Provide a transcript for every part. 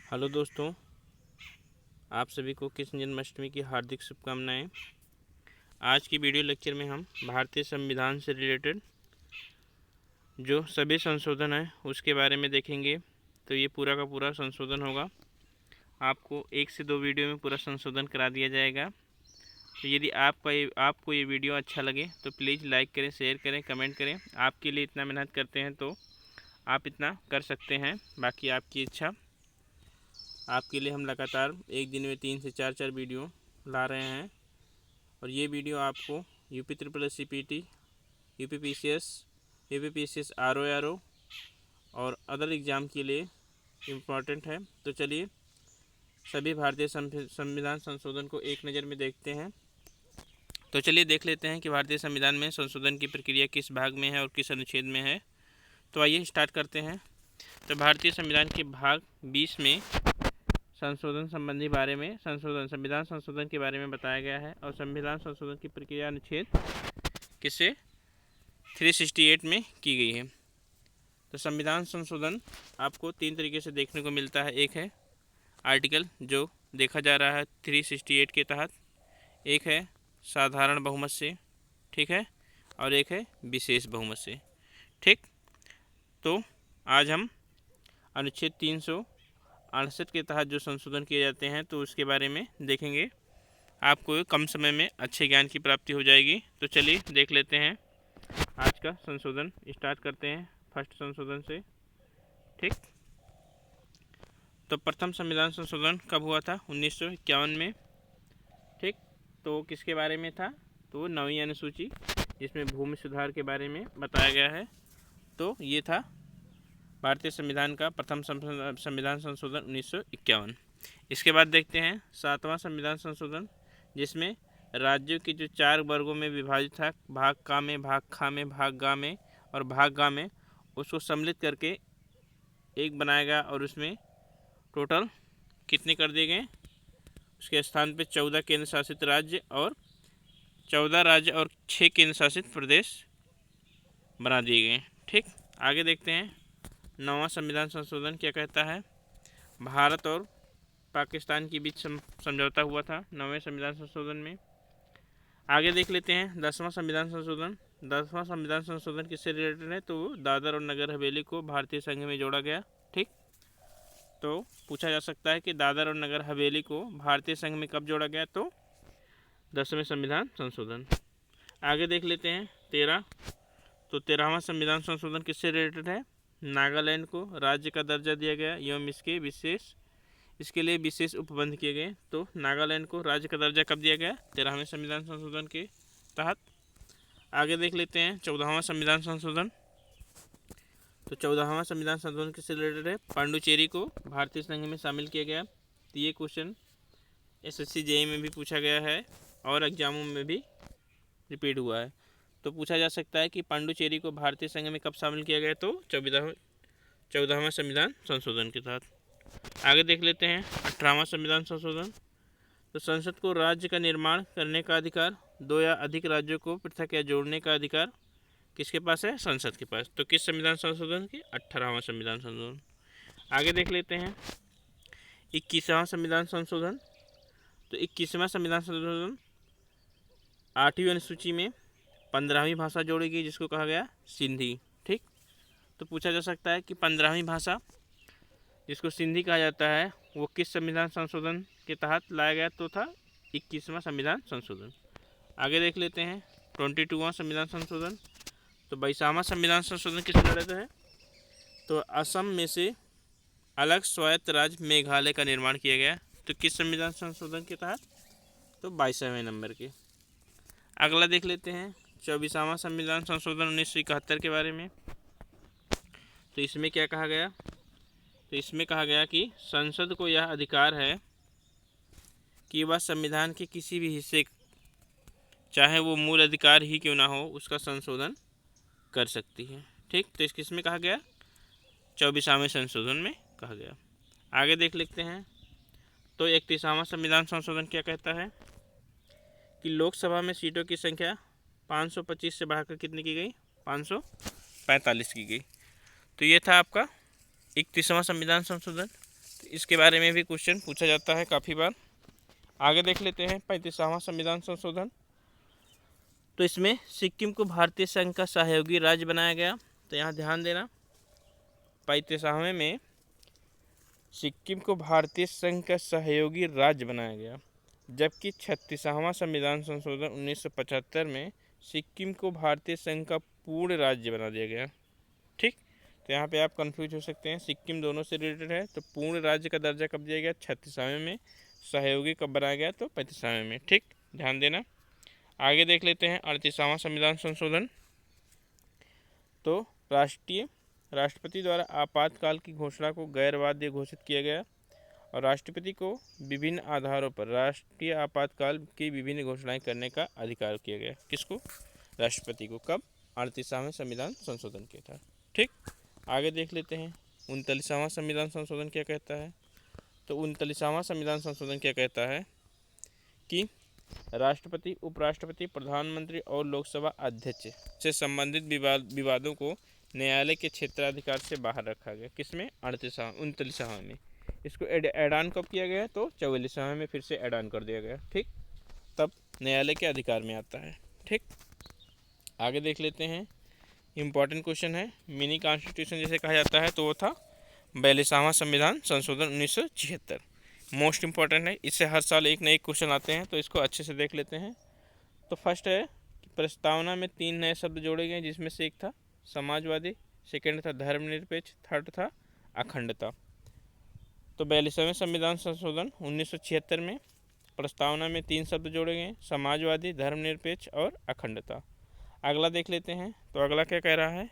Hello दोस्तों, आप सभी को कृष्ण जन्माष्टमी की हार्दिक शुभकामनाएं। आज की वीडियो लेक्चर में हम भारतीय संविधान से रिलेटेड जो सभी संशोधन हैं उसके बारे में देखेंगे। तो ये पूरा का पूरा संशोधन होगा, आपको 1 से 2 वीडियो में पूरा संशोधन करा दिया जाएगा। तो यदि आपको ये वीडियो अच्छा लगे तो प्लीज़ लाइक करें, शेयर करें, कमेंट करें। आपके लिए इतना मेहनत करते हैं तो आप इतना कर सकते हैं, बाकी आपकी इच्छा। आपके लिए हम लगातार एक दिन में 3 से 4 वीडियो ला रहे हैं और ये वीडियो आपको UP triple S CPT, UP PCS RO और अदर एग्ज़ाम के लिए इम्पॉर्टेंट है। तो चलिए सभी भारतीय संविधान संशोधन को एक नज़र में देखते हैं। तो चलिए देख लेते हैं कि भारतीय संविधान में संशोधन की प्रक्रिया किस भाग में है और किस अनुच्छेद में है। तो आइए स्टार्ट करते हैं। तो भारतीय संविधान के भाग 20 में संशोधन संबंधी बारे में संविधान संशोधन के बारे में बताया गया है और संविधान संशोधन की प्रक्रिया अनुच्छेद किससे 368 में की गई है। तो संविधान संशोधन आपको 3 तरीके से देखने को मिलता है। एक है आर्टिकल जो देखा जा रहा है 368 के तहत, एक है साधारण बहुमत से, ठीक है, और एक है विशेष बहुमत से, ठीक। तो आज हम अनुच्छेद 368 के तहत जो संशोधन किए जाते हैं तो उसके बारे में देखेंगे। आपको कम समय में अच्छे ज्ञान की प्राप्ति हो जाएगी। तो चलिए देख लेते हैं आज का संशोधन। स्टार्ट करते हैं फर्स्ट संशोधन से, ठीक। तो प्रथम संविधान संशोधन कब हुआ था? 1951 में, ठीक। तो किसके बारे में था? तो 9वीं अनुसूची जिसमें भूमि सुधार के बारे में बताया गया है। तो ये था भारतीय संविधान का प्रथम संविधान संशोधन 1951। इसके बाद देखते हैं 7वां संविधान संशोधन, जिसमें राज्यों की जो 4 वर्गों में विभाजित था, भाग का में, भाग खा में, भाग गा में और भाग गा में, उसको सम्मिलित करके एक बनाया गया और उसमें टोटल कितने कर दिए गए? उसके स्थान पे 14 केंद्र शासित राज्य और 14 राज्य और 6 केंद्र शासित प्रदेश बना दिए गए, ठीक। आगे देखते हैं 9वां संविधान संशोधन क्या कहता है। भारत और पाकिस्तान के बीच समझौता हुआ था 9वें संविधान संशोधन में। आगे देख लेते हैं 10वां संविधान संशोधन। 10वां संविधान संशोधन किससे रिलेटेड है? तो दादर और नगर हवेली को भारतीय संघ में जोड़ा गया, ठीक। तो पूछा जा सकता है कि दादर और नगर हवेली को भारतीय संघ में कब जोड़ा गया? तो 10वें संविधान संशोधन। आगे देख लेते हैं 13। तो 13वां संविधान संशोधन किससे रिलेटेड है? नागालैंड को राज्य का दर्जा दिया गया एवं इसके लिए विशेष उपबंध किए गए। तो नागालैंड को राज्य का दर्जा कब दिया गया? 13वें संविधान संशोधन के तहत। आगे देख लेते हैं 14वां संविधान संशोधन। तो 14वां संविधान संशोधन किससे रिलेटेड है? पांडुचेरी को भारतीय संघ में शामिल किया गया। तो ये क्वेश्चन SSC JEE में भी पूछा गया है और एग्जामों में भी रिपीट हुआ है। तो पूछा जा सकता है कि पांडुचेरी को भारतीय संघ में कब शामिल किया गया? तो 14वां संविधान संशोधन के तहत। आगे देख लेते हैं 18वां संविधान संशोधन। तो संसद को राज्य का निर्माण करने का अधिकार, 2 या अधिक राज्यों को पृथक या जोड़ने का अधिकार किसके पास है? संसद के पास। तो किस संविधान संशोधन की? 18वां संविधान संशोधन। आगे देख लेते हैं 21वां संविधान संशोधन। तो 21वां संविधान संशोधन 8वीं अनुसूची में 15वीं भाषा जोड़ी गई जिसको कहा गया सिंधी, ठीक। तो पूछा जा सकता है कि 15वीं भाषा जिसको सिंधी कहा जाता है वो किस संविधान संशोधन के तहत लाया गया? तो था 21वां संविधान संशोधन। आगे देख लेते हैं 22वां संविधान संशोधन। तो 22वां संविधान संशोधन किस रिलेटेड है? तो असम में से अलग स्वायत्त राज्य मेघालय का निर्माण किया गया। तो किस संविधान संशोधन के तहत? तो 22वें नंबर के। अगला देख लेते हैं 24वां संविधान संशोधन 1971 के बारे में। तो इसमें क्या कहा गया? तो इसमें कहा गया कि संसद को यह अधिकार है कि वह संविधान के किसी भी हिस्से, चाहे वो मूल अधिकार ही क्यों ना हो, उसका संशोधन कर सकती है, ठीक। तो इस किस में कहा गया? 24वें संशोधन में कहा गया। आगे देख लेते हैं तो 31वां संविधान संशोधन क्या कहता है कि लोकसभा में सीटों की संख्या 525 से बढ़ाकर कितनी की गई? 545 की गई। तो ये था आपका 31वां संविधान संशोधन। तो इसके बारे में भी क्वेश्चन पूछा जाता है काफ़ी बार। आगे देख लेते हैं 35वां संविधान संशोधन। तो इसमें सिक्किम को भारतीय संघ का सहयोगी राज्य बनाया गया। तो यहाँ ध्यान देना, 35वें में सिक्किम को भारतीय संघ का सहयोगी राज्य बनाया गया, जबकि 36वां संविधान संशोधन 1975 में सिक्किम को भारतीय संघ का पूर्ण राज्य बना दिया गया। ठीक, तो यहाँ पे आप कंफ्यूज हो सकते हैं, सिक्किम दोनों से रिलेटेड है, तो पूर्ण राज्य का दर्जा कब दिया गया? 36वें में। सहयोगी कब बनाया गया? तो 35वें में। ठीक, ध्यान देना। आगे देख लेते हैं 38वां संविधान संशोधन। तो राष्ट्रपति द्वारा आपातकाल की घोषणा को गैर बाध्य घोषित किया गया और राष्ट्रपति को विभिन्न आधारों पर राष्ट्रीय आपातकाल की विभिन्न घोषणाएं करने का अधिकार किया गया। किसको? राष्ट्रपति को। कब? 38वें संविधान संशोधन के था। ठीक, आगे देख लेते हैं 39वां संविधान संशोधन क्या कहता है। तो 39वां संविधान संशोधन क्या कहता है कि राष्ट्रपति, उपराष्ट्रपति, प्रधानमंत्री और लोकसभा अध्यक्ष से संबंधित विवादों को न्यायालय के क्षेत्राधिकार से बाहर रखा गया। किसमें? 39वां में। इसको एड ऑन कब किया गया? तो 44वें में फिर से एड ऑन कर दिया गया। ठीक, तब न्यायालय के अधिकार में आता है। ठीक, आगे देख लेते हैं, इम्पॉर्टेंट क्वेश्चन है, मिनी कॉन्स्टिट्यूशन जिसे कहा जाता है, तो वो था 42वां संविधान संशोधन 1976। मोस्ट इम्पॉर्टेंट है, इससे हर साल एक नए क्वेश्चन आते हैं, तो इसको अच्छे से देख लेते हैं। तो फर्स्ट है कि प्रस्तावना में 3 नए शब्द जोड़े गए, जिसमें से एक था समाजवादी, सेकेंड था धर्मनिरपेक्ष, थर्ड था अखंडता। तो 42वें संविधान संशोधन 1976 में प्रस्तावना में 3 शब्द जोड़े गए, समाजवादी, धर्मनिरपेक्ष और अखंडता। अगला देख लेते हैं। तो अगला क्या कह रहा है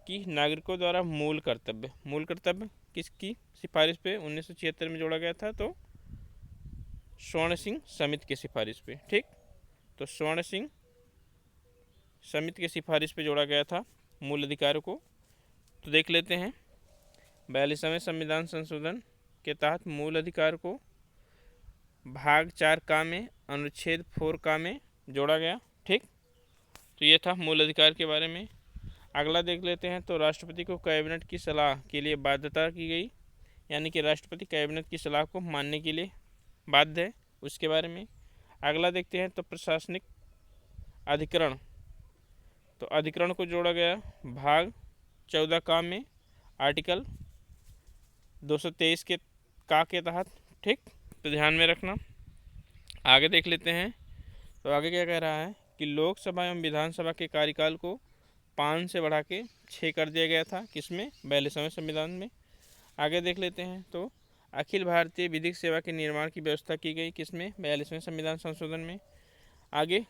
कि नागरिकों द्वारा मूल कर्तव्य किसकी सिफारिश पे 1976 में जोड़ा गया था? तो स्वर्ण सिंह समिति की सिफारिश पे। ठीक, तो स्वर्ण सिंह समिति की सिफारिश पे जोड़ा गया था मूल अधिकारों को। तो देख लेते हैं 42वें संविधान संशोधन के तहत मूल अधिकार को भाग 4 का में अनुच्छेद 4 का में जोड़ा गया। ठीक, तो ये था मूल अधिकार के बारे में। अगला देख लेते हैं। तो राष्ट्रपति को कैबिनेट की सलाह के लिए बाध्यता की गई, यानी कि राष्ट्रपति कैबिनेट की सलाह को मानने के लिए बाध्य है, उसके बारे में। अगला देखते हैं। तो प्रशासनिक अधिकरण, तो अधिकरण को जोड़ा गया भाग 14 का में आर्टिकल 223 के तहत। ठीक, तो ध्यान में रखना। आगे देख लेते हैं। तो आगे क्या कह रहा है कि लोकसभा एवं विधानसभा के कार्यकाल को 5 से बढ़ा के 6 कर दिया गया था। किसमें? 42वें संविधान में। आगे देख लेते हैं। तो अखिल भारतीय विधिक सेवा के निर्माण की व्यवस्था की गई। किसमें? 42वें संविधान संशोधन में। आगे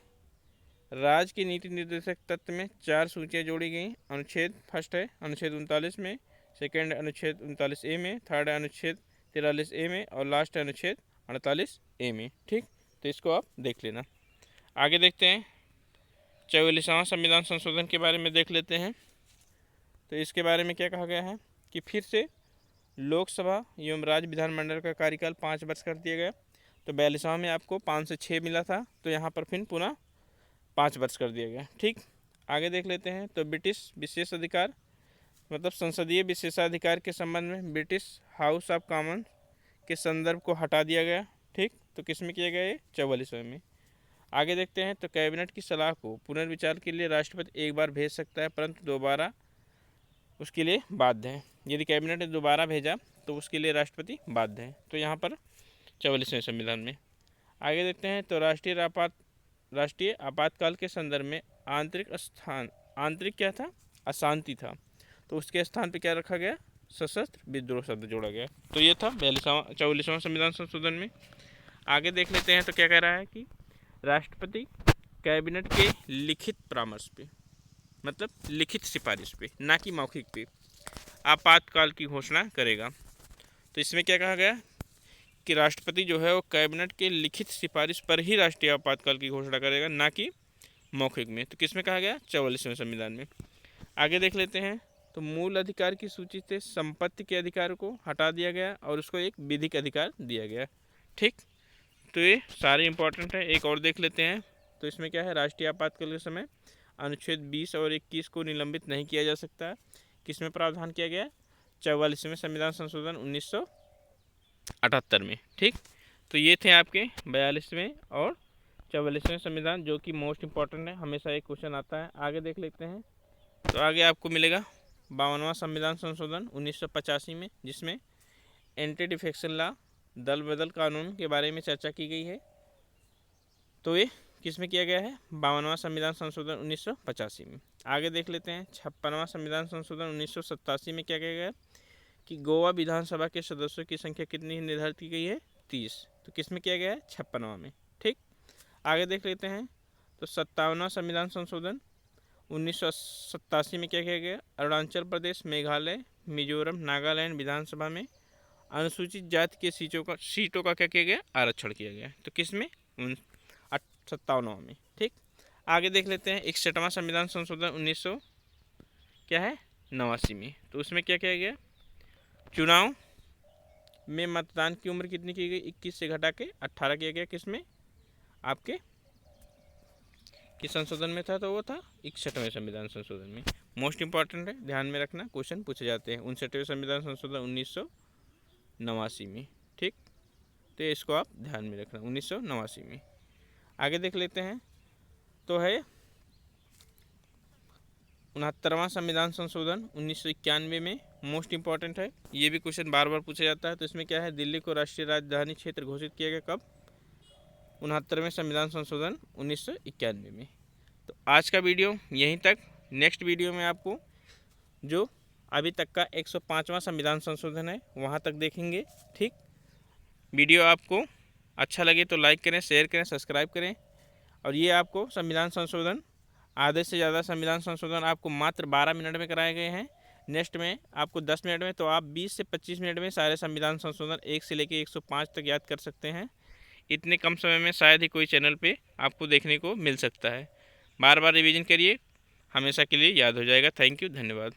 राज्य की नीति निर्देशक तत्व में 4 सूचियाँ जोड़ी गई। अनुच्छेद फर्स्ट है अनुच्छेद 39 में, सेकेंड अनुच्छेद 39A में, थर्ड अनुच्छेद 43A में और लास्ट अनुच्छेद 48A में। ठीक, तो इसको आप देख लेना। आगे देखते हैं 44वां संविधान संशोधन के बारे में देख लेते हैं। तो इसके बारे में क्या कहा गया है कि फिर से लोकसभा एवं राज्य विधानमंडल का कार्यकाल 5 वर्ष कर दिया गया। तो 42वां में आपको 5 से 6 मिला था, तो यहाँ पर फिर पुनः 5 वर्ष कर दिया गया। ठीक, आगे देख लेते हैं। तो ब्रिटिश विशेष अधिकार, मतलब संसदीय विशेषाधिकार के संबंध में ब्रिटिश हाउस ऑफ कॉमन के संदर्भ को हटा दिया गया। ठीक, तो किस में किया गया? ये 44वें में। आगे देखते हैं। तो कैबिनेट की सलाह को पुनर्विचार के लिए राष्ट्रपति एक बार भेज सकता है, परंतु दोबारा उसके लिए बाध्य है। यदि कैबिनेट ने दोबारा भेजा तो उसके लिए राष्ट्रपति बाध्य है। तो यहाँ पर 44वें संविधान में। आगे देखते हैं। तो राष्ट्रीय आपातकाल के संदर्भ में आंतरिक क्या था? अशांति था, तो उसके स्थान पर क्या रखा गया? सशस्त्र विद्रोह शब्द जोड़ा गया। तो ये था 44वां संविधान संशोधन में। आगे देख लेते हैं। तो क्या कह रहा है कि राष्ट्रपति कैबिनेट के लिखित परामर्श पे, मतलब लिखित सिफारिश पे, ना कि मौखिक पे, आपातकाल की घोषणा करेगा। तो इसमें क्या कहा गया कि राष्ट्रपति जो है वो कैबिनेट के लिखित सिफारिश पर ही राष्ट्रीय आपातकाल की घोषणा करेगा, ना कि मौखिक में। तो किस में कहा गया? 44वें संविधान में। आगे देख लेते हैं। तो मूल अधिकार की सूची से संपत्ति के अधिकार को हटा दिया गया और उसको एक विधिक अधिकार दिया गया। ठीक, तो ये सारे इंपॉर्टेंट है। एक और देख लेते हैं। तो इसमें क्या है? राष्ट्रीय आपातकाल के समय अनुच्छेद 20 और 21 को निलंबित नहीं किया जा सकता। किसमें प्रावधान किया गया? 44वें संविधान संशोधन 1978 में। ठीक, तो ये थे आपके 42वें और 44वें संविधान, जो कि मोस्ट इम्पॉर्टेंट है, हमेशा एक क्वेश्चन आता है। आगे देख लेते हैं। तो आगे आपको मिलेगा 52वां संविधान संशोधन 1985 में, जिसमें एंटी डिफेक्शन लॉ, दल बदल कानून के बारे में चर्चा की गई है। तो ये किस में किया गया है? 52वां संविधान संशोधन 1985 में। आगे देख लेते हैं 56वां संविधान संशोधन 1987 में क्या किया गया कि गोवा विधानसभा के सदस्यों की संख्या कितनी निर्धारित की गई है? 30। तो किस में किया गया है? 56वां में। ठीक, आगे देख लेते हैं। तो 57वां संविधान संशोधन 1987 में क्या किया गया? अरुणाचल प्रदेश, मेघालय, मिजोरम, नागालैंड विधानसभा में अनुसूचित जाति के सीटों का क्या किया गया? आरक्षण किया गया। तो किस में? 57वां में। ठीक, आगे देख लेते हैं 61वां संविधान संशोधन 1989 में। तो उसमें क्या किया गया? चुनाव में मतदान की उम्र कितनी की गई? 21 से घटा के 18 किया गया। किस में? आपके किस संशोधन में था? तो वो था 61वें संविधान संशोधन में। मोस्ट इंपॉर्टेंट है, ध्यान में रखना, क्वेश्चन पूछे जाते हैं। 59वें संविधान संशोधन 1989 में। ठीक, तो इसको आप ध्यान में रखना, 1989 में। आगे देख लेते हैं। तो है 69वां संविधान संशोधन 1991 में, मोस्ट इंपॉर्टेंट है, ये भी क्वेश्चन बार बार पूछा जाता है। तो इसमें क्या है? दिल्ली को राष्ट्रीय राजधानी क्षेत्र घोषित किया गया कब? 69वें संविधान संशोधन 1991 में। तो आज का वीडियो यहीं तक। नेक्स्ट वीडियो में आपको जो अभी तक का 105वां संविधान संशोधन है वहाँ तक देखेंगे। ठीक, वीडियो आपको अच्छा लगे तो लाइक करें, शेयर करें, सब्सक्राइब करें। और ये आपको संविधान संशोधन, आधे से ज़्यादा संविधान संशोधन आपको मात्र 12 मिनट में कराए गए हैं। नेक्स्ट में आपको 10 मिनट में, तो आप 20 से 25 मिनट में सारे संविधान संशोधन 1 से लेकर 105 तक याद कर सकते हैं। इतने कम समय में शायद ही कोई चैनल पे आपको देखने को मिल सकता है। बार बार रिवीजन करिए, हमेशा के लिए याद हो जाएगा। थैंक यू, धन्यवाद।